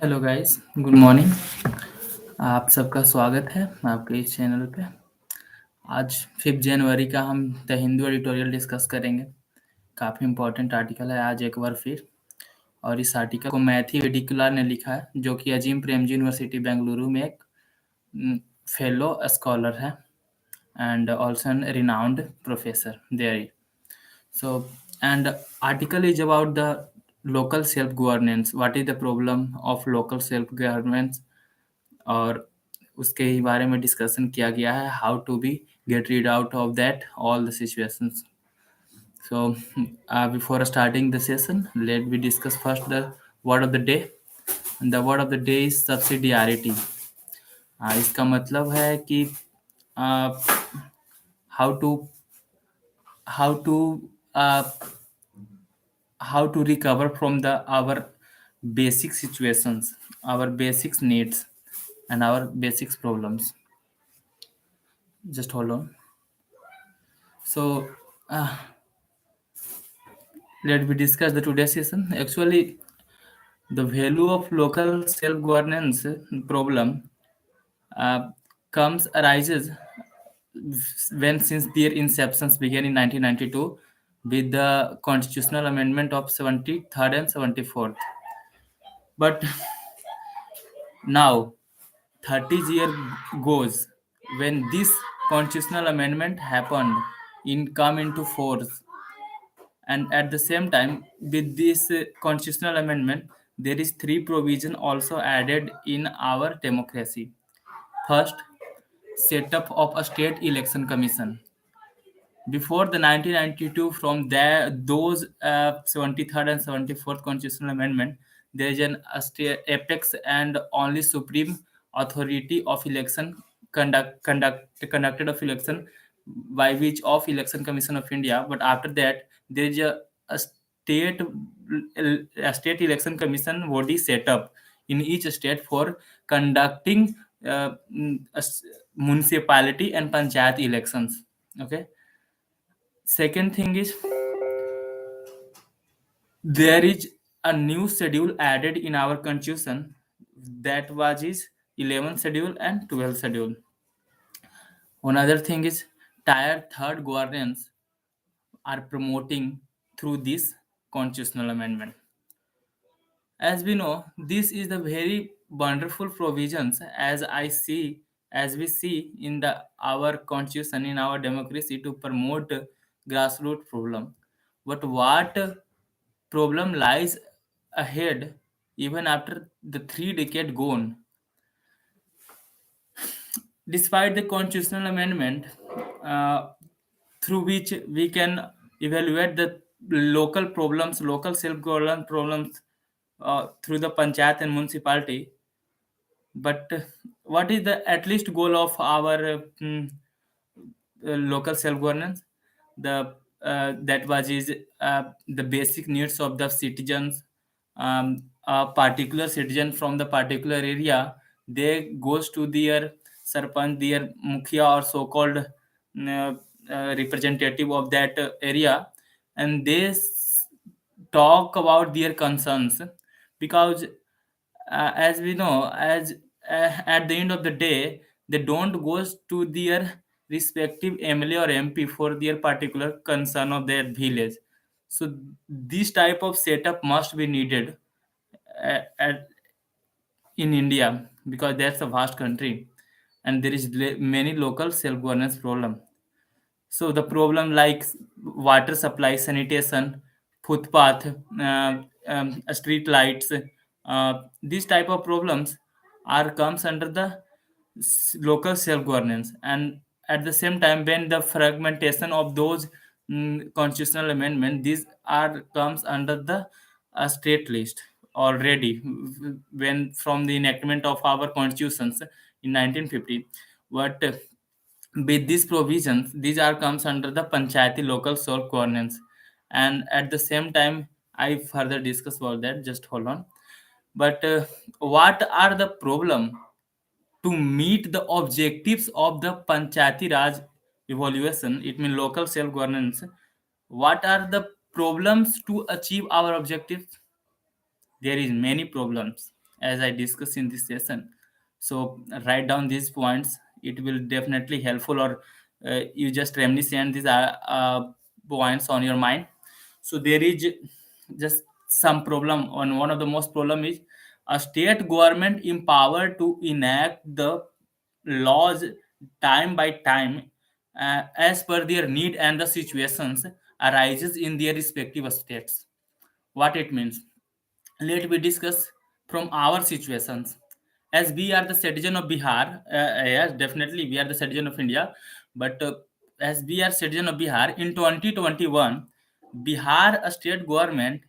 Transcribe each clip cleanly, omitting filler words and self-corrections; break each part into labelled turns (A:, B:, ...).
A: Hello guys, good morning. आप सबका स्वागत है आपके इस चैनल पे। आज 5 जनवरी का हम द हिंदू एडिटोरियल डिस्कस करेंगे। काफ़ी इम्पोर्टेंट आर्टिकल है आज एक बार फिर। और इस आर्टिकल को मैथी वेडिकुलर ने लिखा है, जो कि अजीम प्रेमजी यूनिवर्सिटी बेंगलुरु में एक फेलो स्कॉलर है and also an renowned professor there. So, and article is about the local self-governance. What is the problem of local self-governance? और उसके ही बारे में डिस्कशन किया गया है, how to be get rid out of that all the situations. So, before starting the session, let me discuss first the word of the day. And the word of the day is subsidiarity. इसका मतलब है कि how to how to uh, how to recover from the our basic situations, our basic needs, and our basic problems. Just hold on. So, uh, let me discuss the today's session. Actually, the value of local self-governance problem uh, comes arises when since their inceptions began in 1992 with the constitutional amendment of 73rd and 74th. But now 30 years goes when this constitutional amendment happened in come into force, and at the same time with this constitutional amendment there is three provision also added in our democracy. First, setup of a state election commission. Before the 1992, from there those 73rd and 74th constitutional amendment, there is an apex and only supreme authority of election conducted of election by which of election commission of India. But after that there is a state state election commission body set up in each state for conducting municipality and panchayat elections. Okay. Second thing is, there is a new schedule added in our constitution, that was is 11th schedule and 12th schedule. Another thing is, tier third governance are promoting through this constitutional amendment. As we know, this is the very wonderful provisions as we see in the our constitution, in our democracy, to promote grassroots problem. But what problem lies ahead even after the 3 decade gone? Despite the constitutional amendment, uh, through which we can evaluate the local self-governance problems through the panchayat and municipality. But what is the at least goal of our local self-governance? The that was is the basic needs of the citizens. A particular citizen from the particular area, they goes to their sarpanch, their mukhia, or so-called representative of that area, and they talk about their concerns. Because as we know, as at the end of the day, they don't goes to their respective MLA or MP for their particular concern of their village. So this type of setup must be needed at in India, because that's a vast country and there is many local self-governance problem. So the problem like water supply, sanitation, footpath, street lights, these type of problems are comes under the local self-governance. And at the same time, when the fragmentation of those constitutional amendment, these are comes under the state list already, when from the enactment of our constitutions in 1950. But with these provisions, these are comes under the panchayati local self governance. And at the same time, I further discuss about that. Just hold on. But what are the problem to meet the objectives of the panchayati raj evaluation? It means local self governance. What are the problems to achieve our objectives? There is many problems. as I discussed in this session. So write down these points. It will definitely helpful, or you just reminiscent these points on your mind. So there is just some problem. On one of the most problem is a state government empowered to enact the laws time by time as per their need and the situations arises in their respective states. What it means, let me discuss from our situations. As we are the citizen of Bihar, yes, definitely we are the citizen of India, but as we are citizen of Bihar in 2021, Bihar state government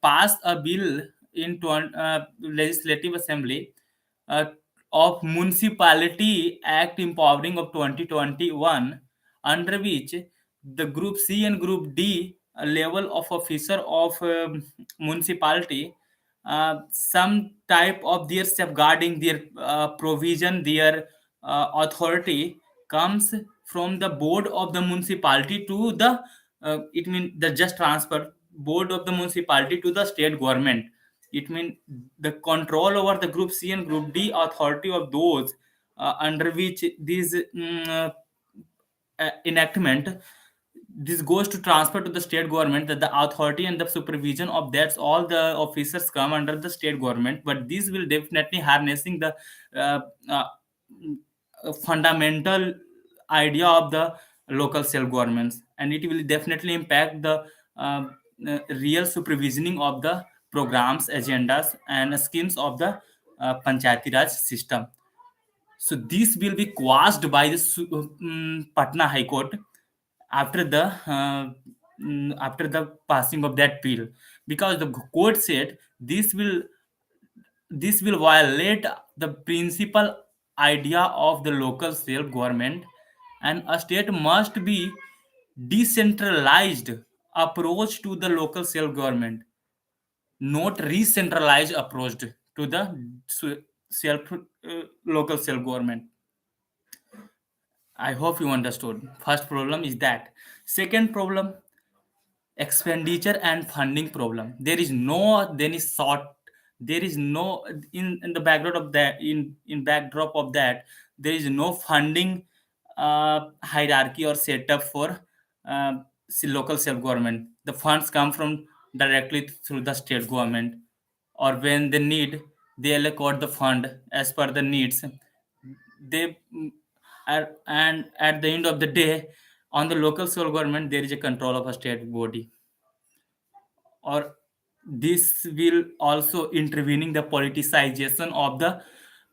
A: passed a bill in legislative assembly uh, of municipality act empowering of 2021, under which the group C and group D level of officer of municipality, some type of their safeguarding their provision, their authority comes from the board of the municipality to the it means the just transfer board of the municipality to the state government. It means the control over the group C and group D authority of those under which these enactment, this goes to transfer to the state government, that the authority and the supervision of that's all the officers come under the state government, but this will definitely harnessing the uh, uh, fundamental idea of the local self governments, and it will definitely impact the real supervisioning of the programs, agendas and schemes of the panchayati raj system. So this will be quashed by the Patna High Court after the after the passing of that bill, because the court said this will violate the principal idea of the local self government, and a state must be decentralized approach to the local self government, not re-centralized approach to the self local self government. I hope you understood. First problem is that. Second problem, expenditure and funding problem. There is no then is sort there is no in the background of that in backdrop of that, there is no funding hierarchy or setup for uh, local self government. The funds come from directly through the state government, or when they need, they allocate the fund as per the needs. They and at the end of the day, on the local self government there is a control of a state body, or this will also intervening the politicization of the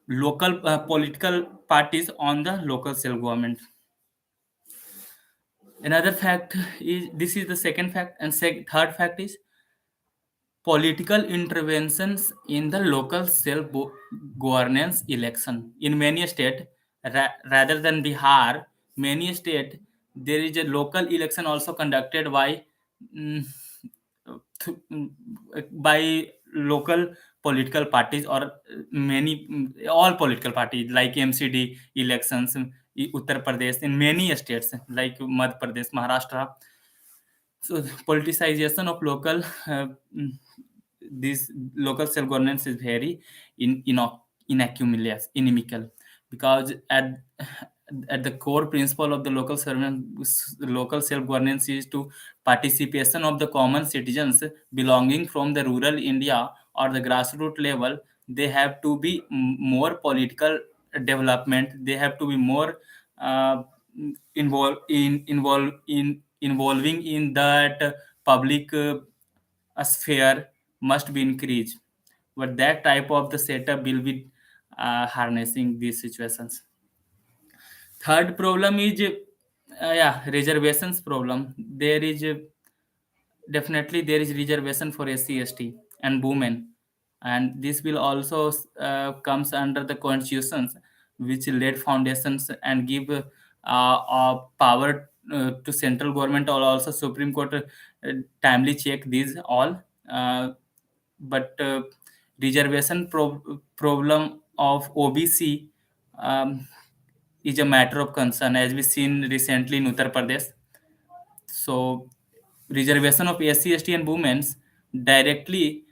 A: local political parties on the local self government. Another fact is, this is the second fact, and third fact is political interventions in the local self governance election. In many states, rather than Bihar, many states there is a local election also conducted mm, th- mm, by local political parties, or many all political parties like MCD elections in Uttar Pradesh, in many states like Madhya Pradesh, Maharashtra. So politicization of local this local self governance is very inimical, because at the core principle of the local self governance is to participation of the common citizens belonging from the rural India or the grassroots level. They have to be more political development. They have to be more uh, involving in that public sphere must be increased, but that type of the setup will be harnessing these situations. Third problem is yeah, reservations problem. There is definitely there is reservation for SC/ST and women, and this will also comes under the constitutions which laid foundations and give power to central government, or also Supreme Court timely check these all. But reservation problem of OBC um, is a matter of concern, as we seen recently in Uttar Pradesh. So reservation of SC/ST and women's directly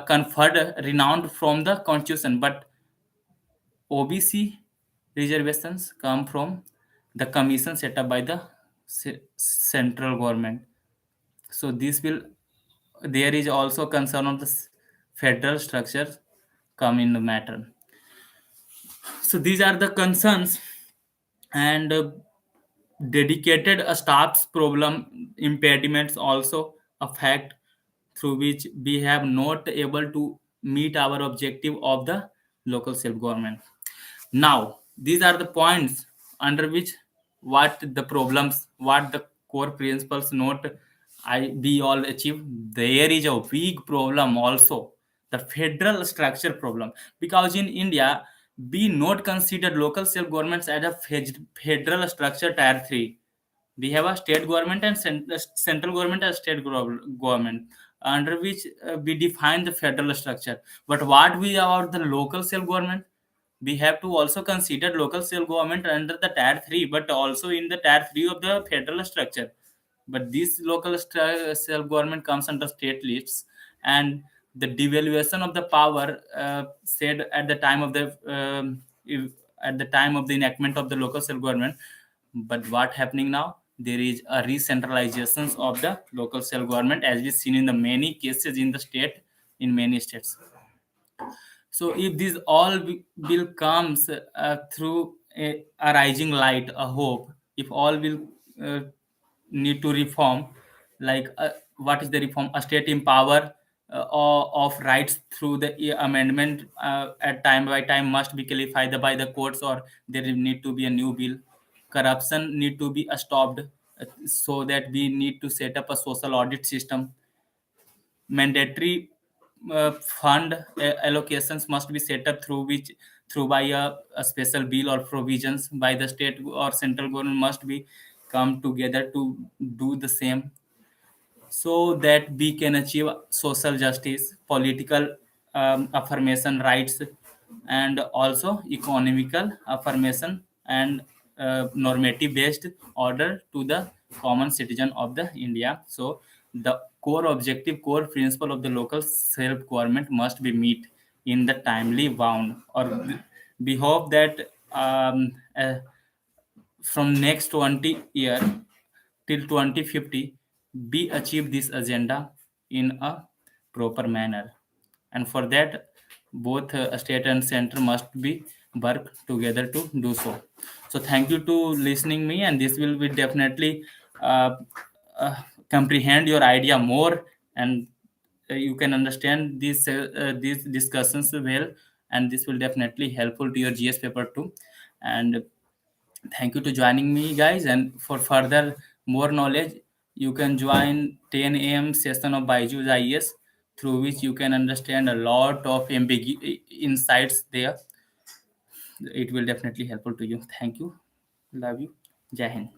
A: conferred renowned from the constitution, but OBC reservations come from the commission set up by the central government. So this will, there is also concern of the federal structure come in the matter. So these are the concerns, and dedicated staff's problem impediments also a fact through which we have not able to meet our objective of the local self government. Now these are the points under which what the problems, what the core principles not I we all achieve. There is a big problem also, the federal structure problem, because in India we not consider local self governments as a federal structure tier 3. We have a state government and central government as state government, under which we define the federal structure. But what we about the local self government, we have to also consider local self government under the tier 3, but also in the tier 3 of the federal structure. But this local self government comes under state lists, and the devaluation of the power said at the time of the at the time of the enactment of the local self government. But what happening now, there is a re-centralization of the local self government, as we seen in the many cases in the state, in many states. So if this all will comes through a rising light, a hope, if all will uh, need to reform, like what is the reform, a state empower of rights through the amendment at time by time must be clarified by the courts, or there need to be a new bill. Corruption need to be stopped, so that we need to set up a social audit system. Mandatory fund allocations must be set up through which, through by a special bill or provisions by the state or central government must be come together to do the same, so that we can achieve social justice, political affirmation rights, and also economical affirmation and normative based order to the common citizen of the India. So the core objective, core principle of the local self government must be met in the timely bound, or we hope that from next 20 year till 2050 we achieve this agenda in a proper manner, and for that both state and center must be work together to do so. So thank you to listening me, and this will be definitely uh, uh, comprehend your idea more, and you can understand these discussions well, and this will definitely helpful to your GS paper too. And thank you to joining me, guys. And for further more knowledge, you can join 10 a.m. session of Byju's IES, through which you can understand a lot of insights there. It will definitely helpful to you. Thank you. Love you. Jai Hind.